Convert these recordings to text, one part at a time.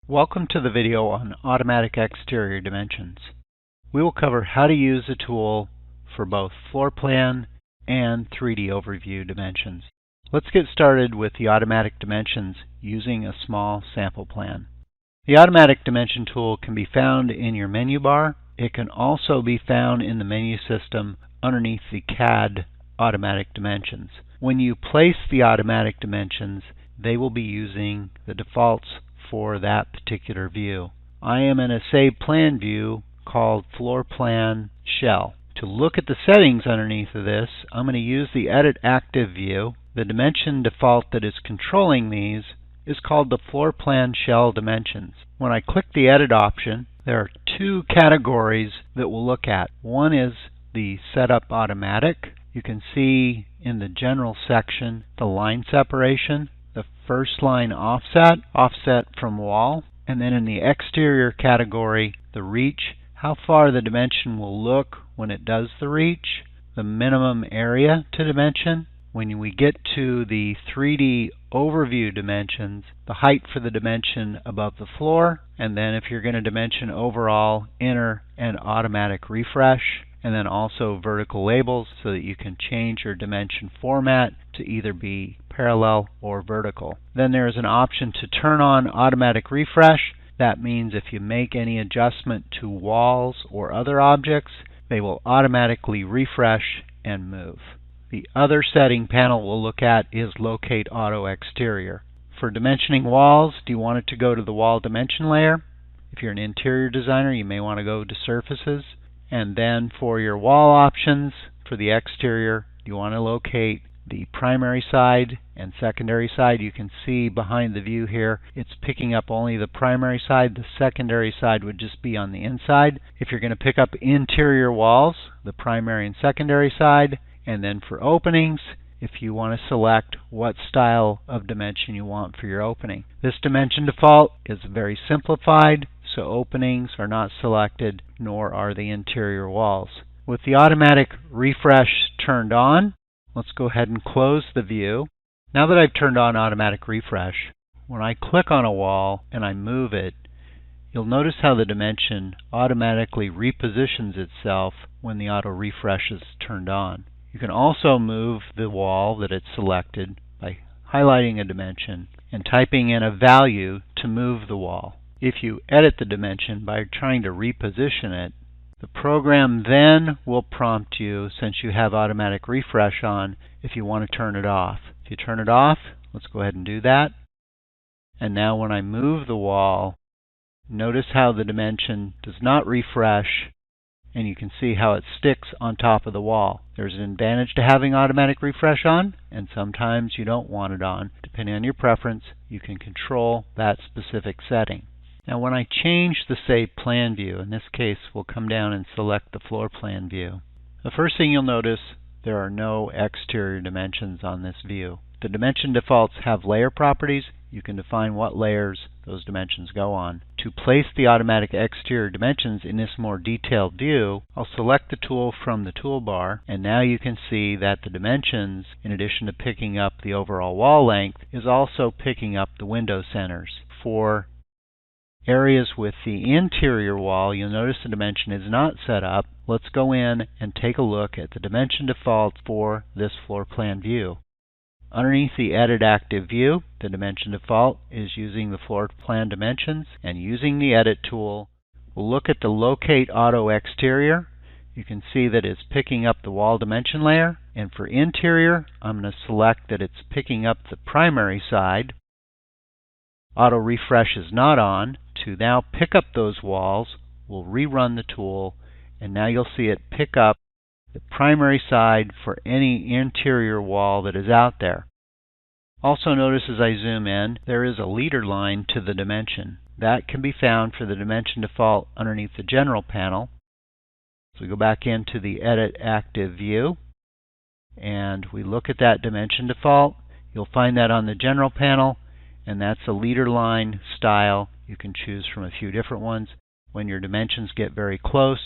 Welcome to the video on automatic exterior dimensions. We will cover how to use the tool for both floor plan and 3D overview dimensions. Let's get started with the automatic dimensions using a small sample plan. The automatic dimension tool can be found in your menu bar. It can also be found in the menu system underneath the CAD automatic dimensions. When you place the automatic dimensions, they will be using the defaults for that particular view. I am in a saved plan view called Floor Plan Shell. To look at the settings underneath of this, I'm going to use the Edit Active view. The dimension default that is controlling these is called the Floor Plan Shell Dimensions. When I click the Edit option, there are two categories that we'll look at. One is the Setup Automatic. You can see in the General section the line separation, the first line offset from wall, and then in the exterior category, the reach, how far the dimension will look when it does the reach, the minimum area to dimension. When we get to the 3D overview dimensions, the height for the dimension above the floor, and then if you're going to dimension overall, enter an automatic refresh, and then also vertical labels so that you can change your dimension format to either be parallel or vertical. Then there is an option to turn on automatic refresh. That means if you make any adjustment to walls or other objects, they will automatically refresh and move. The other setting panel we'll look at is Locate Auto Exterior. For dimensioning walls, do you want it to go to the wall dimension layer? If you're an interior designer, you may want to go to Surfaces. And then for your wall options, for the exterior, you want to locate the primary side and secondary side. You can see behind the view here, it's picking up only the primary side. The secondary side would just be on the inside. If you're going to pick up interior walls, the primary and secondary side. And then for openings, if you want to select what style of dimension you want for your opening. This dimension default is very simplified, so openings are not selected, nor are the interior walls. With the automatic refresh turned on, let's go ahead and close the view. Now that I've turned on automatic refresh, when I click on a wall and I move it, you'll notice how the dimension automatically repositions itself when the auto refresh is turned on. You can also move the wall that it's selected by highlighting a dimension and typing in a value to move the wall. If you edit the dimension by trying to reposition it, the program then will prompt you, since you have automatic refresh on, if you want to turn it off. If you turn it off, let's go ahead and do that. And now when I move the wall, notice how the dimension does not refresh, and you can see how it sticks on top of the wall. There's an advantage to having automatic refresh on, and sometimes you don't want it on. Depending on your preference, you can control that specific setting. Now when I change the Save Plan view, in this case we'll come down and select the Floor Plan view. The first thing you'll notice, there are no exterior dimensions on this view. The dimension defaults have layer properties. You can define what layers those dimensions go on. To place the automatic exterior dimensions in this more detailed view, I'll select the tool from the toolbar, and now you can see that the dimensions, in addition to picking up the overall wall length, is also picking up the window centers. For areas with the interior wall, you'll notice the dimension is not set up. Let's go in and take a look at the dimension defaults for this floor plan view. Underneath the Edit Active view, the dimension default is using the floor plan dimensions, and using the Edit tool, we'll look at the Locate Auto Exterior. You can see that it's picking up the wall dimension layer, and for interior, I'm going to select that it's picking up the primary side. Auto refresh is not on. To now pick up those walls, we'll rerun the tool, and now you'll see it pick up the primary side for any interior wall that is out there. Also notice as I zoom in, there is a leader line to the dimension. That can be found for the dimension default underneath the General panel. So we go back into the Edit Active view, and we look at that dimension default. You'll find that on the General panel, and that's a leader line style. You can choose from a few different ones. When your dimensions get very close,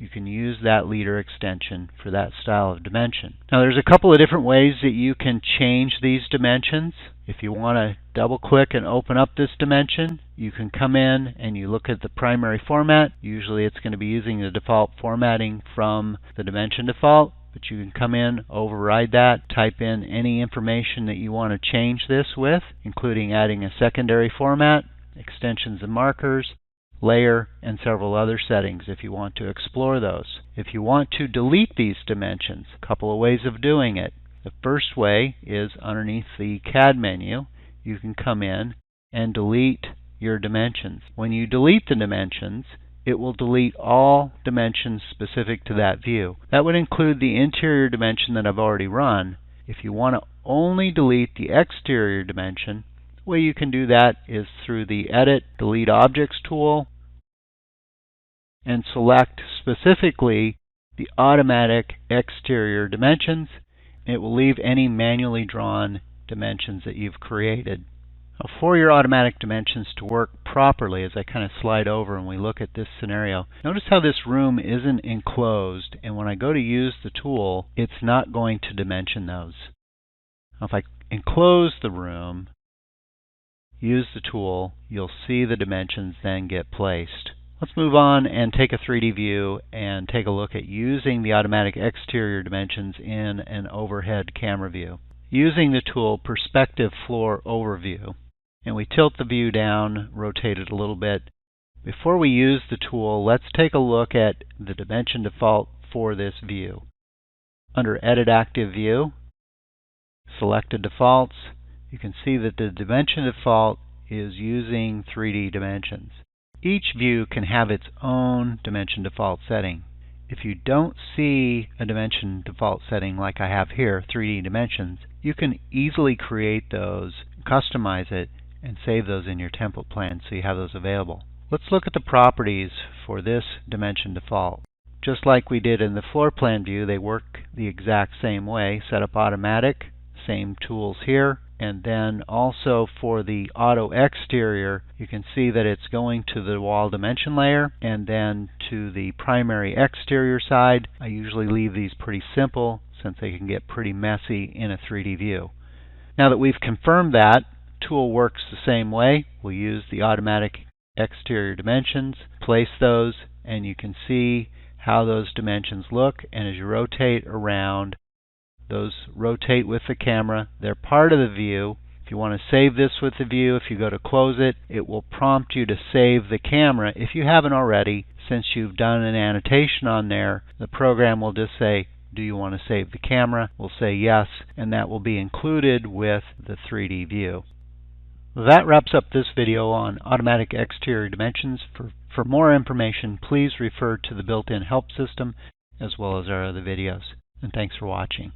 you can use that leader extension for that style of dimension. Now there's a couple of different ways that you can change these dimensions. If you want to double click and open up this dimension, you can come in and you look at the primary format. Usually it's going to be using the default formatting from the dimension default, but you can come in, override that, type in any information that you want to change this with, including adding a secondary format, extensions and markers, layer, and several other settings if you want to explore those. If you want to delete these dimensions, a couple of ways of doing it. The first way is underneath the CAD menu. You can come in and delete your dimensions. When you delete the dimensions, it will delete all dimensions specific to that view. That would include the interior dimension that I've already run. If you want to only delete the exterior dimension, the way you can do that is through the Edit, Delete Objects tool, and select specifically the automatic exterior dimensions. It will leave any manually drawn dimensions that you've created. Now, for your automatic dimensions to work properly, as I kind of slide over and we look at this scenario, notice how this room isn't enclosed, and when I go to use the tool, it's not going to dimension those. Now, if I enclose the room, use the tool, you'll see the dimensions then get placed. Let's move on and take a 3D view and take a look at using the automatic exterior dimensions in an overhead camera view. Using the tool Perspective Floor Overview, and we tilt the view down, rotate it a little bit. Before we use the tool, let's take a look at the dimension default for this view. Under Edit Active View, Selected Defaults, you can see that the dimension default is using 3D dimensions. Each view can have its own dimension default setting. If you don't see a dimension default setting like I have here, 3D dimensions, you can easily create those, customize it, and save those in your template plan so you have those available. Let's look at the properties for this dimension default. Just like we did in the floor plan view, they work the exact same way. Set up automatic, same tools here. And then also for the auto exterior, you can see that it's going to the wall dimension layer and then to the primary exterior side. I usually leave these pretty simple since they can get pretty messy in a 3D view. Now that we've confirmed that, tool works the same way. We'll use the automatic exterior dimensions, place those, and you can see how those dimensions look. And as you rotate around, those rotate with the camera. They're part of the view. If you want to save this with the view, if you go to close it, it will prompt you to save the camera. If you haven't already, since you've done an annotation on there, the program will just say, do you want to save the camera? We'll say yes, and that will be included with the 3D view. That wraps up this video on automatic exterior dimensions. For more information, please refer to the built-in help system as well as our other videos. And thanks for watching.